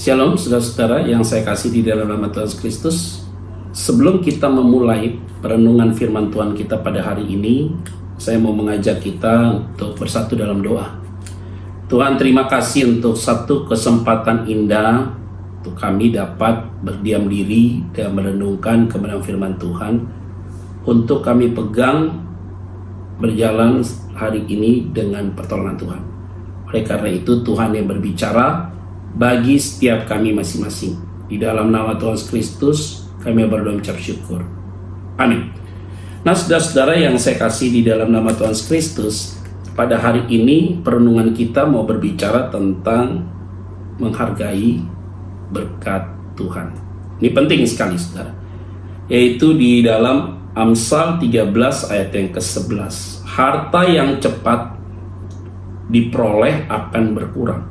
Shalom saudara-saudara yang saya kasih di dalam nama Tuhan Yesus Kristus. Sebelum kita memulai perenungan firman Tuhan kita pada hari ini, saya mau mengajak kita untuk bersatu dalam doa. Tuhan, terima kasih untuk satu kesempatan indah untuk kami dapat berdiam diri dan merenungkan kebenaran firman Tuhan, untuk kami pegang berjalan hari ini dengan pertolongan Tuhan. Oleh karena itu, Tuhan yang berbicara bagi setiap kami masing-masing. Di dalam nama Tuhan Yesus Kristus kami berdoa mengucap syukur. Amin. Nah, saudara-saudara yang saya kasih di dalam nama Tuhan Yesus Kristus, pada hari ini perenungan kita mau berbicara tentang menghargai berkat Tuhan. Ini penting sekali, saudara. Yaitu di dalam Amsal 13 ayat yang ke-11. Harta yang cepat diperoleh akan berkurang,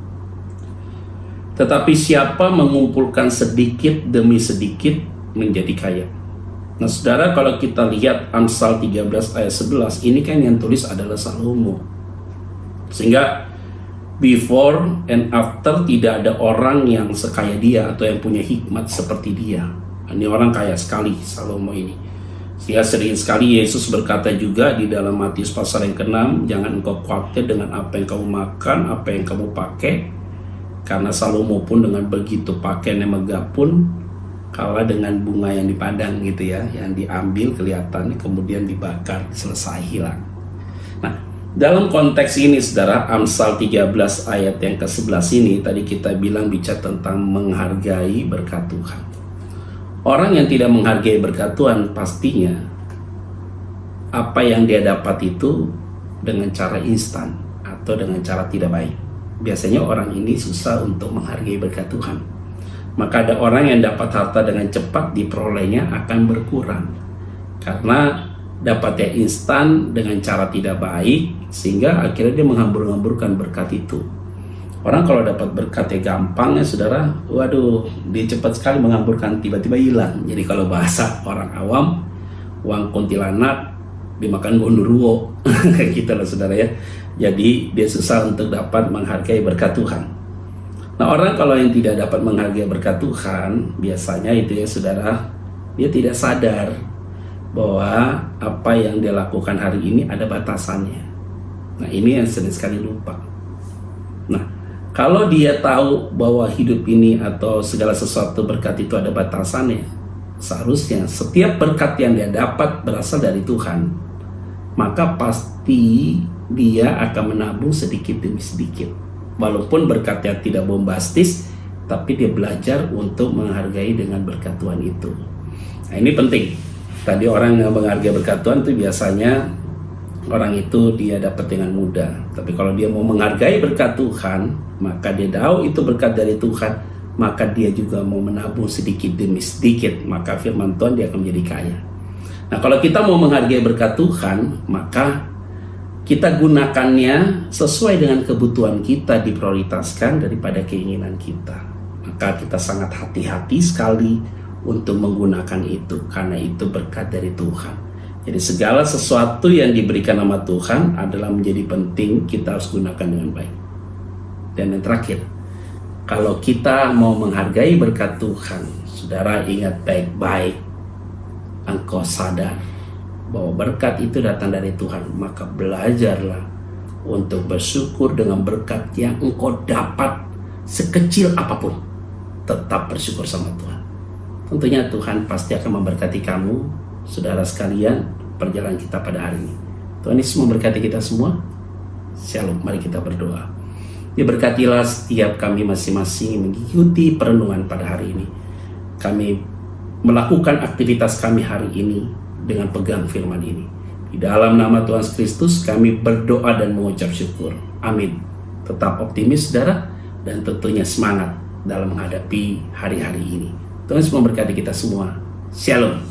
tetapi siapa mengumpulkan sedikit demi sedikit menjadi kaya. Nah, saudara, kalau kita lihat Amsal 13 ayat 11, ini kan yang tulis adalah Salomo. Sehingga before and after tidak ada orang yang sekaya dia atau yang punya hikmat seperti dia. Ini orang kaya sekali, Salomo ini. Sehingga sering sekali Yesus berkata juga di dalam Matius pasal yang ke-6, jangan engkau khawatir dengan apa yang kamu makan, apa yang kamu pakai, karena Salomo pun dengan begitu pakaian yang megah pun kalah dengan bunga yang di padang gitu ya, yang diambil kelihatan kemudian dibakar selesai hilang. Nah, dalam konteks ini saudara, Amsal 13 ayat yang ke-11 ini tadi kita bilang bicara tentang menghargai berkat Tuhan. Orang yang tidak menghargai berkat Tuhan pastinya apa yang dia dapat itu dengan cara instan atau dengan cara tidak baik. Biasanya orang ini susah untuk menghargai berkat Tuhan. Maka ada orang yang dapat harta dengan cepat diperolehnya akan berkurang, karena dapatnya instan dengan cara tidak baik, sehingga akhirnya dia menghambur-hamburkan berkat itu. Orang kalau dapat berkatnya gampang ya saudara, waduh, dia cepat sekali menghamburkan, tiba-tiba hilang. Jadi kalau bahasa orang awam, uang kuntilanak dimakan gondoruo kayak gitu loh saudara ya. Jadi dia susah untuk dapat menghargai berkat Tuhan. Nah, orang kalau yang tidak dapat menghargai berkat Tuhan, biasanya itu ya saudara, dia tidak sadar bahwa apa yang dia lakukan hari ini ada batasannya. Nah, ini yang sering sekali lupa. Nah, kalau dia tahu bahwa hidup ini atau segala sesuatu berkat itu ada batasannya, seharusnya setiap berkat yang dia dapat berasal dari Tuhan, maka pasti dia akan menabung sedikit demi sedikit. Walaupun berkatnya tidak bombastis, tapi dia belajar untuk menghargai dengan berkat Tuhan itu. Nah, ini penting. Tadi orang yang menghargai berkat Tuhan itu biasanya orang itu dia dapat dengan mudah. Tapi kalau dia mau menghargai berkat Tuhan, maka dia tahu itu berkat dari Tuhan, maka dia juga mau menabung sedikit demi sedikit. Maka firman Tuhan dia akan menjadi kaya. Nah, kalau kita mau menghargai berkat Tuhan, maka kita gunakannya sesuai dengan kebutuhan kita, diprioritaskan daripada keinginan kita. Maka kita sangat hati-hati sekali untuk menggunakan itu, karena itu berkat dari Tuhan. Jadi segala sesuatu yang diberikan sama Tuhan adalah menjadi penting, kita harus gunakan dengan baik. Dan yang terakhir, kalau kita mau menghargai berkat Tuhan, saudara ingat baik-baik, engkau sadar bahwa berkat itu datang dari Tuhan, maka belajarlah untuk bersyukur dengan berkat yang engkau dapat sekecil apapun. Tetap bersyukur sama Tuhan. Tentunya Tuhan pasti akan memberkati kamu, saudara sekalian, perjalanan kita pada hari ini. Tuhan Yesus memberkati kita semua. Shalom, mari kita berdoa. Diberkatilah setiap kami masing-masing mengikuti perenungan pada hari ini. Kami melakukan aktivitas kami hari ini dengan pegang firman ini. Di dalam nama Tuhan Yesus Kristus kami berdoa dan mengucap syukur. Amin. Tetap optimis saudara, dan tentunya semangat dalam menghadapi hari-hari ini. Tuhan Yesus memberkati kita semua. Shalom.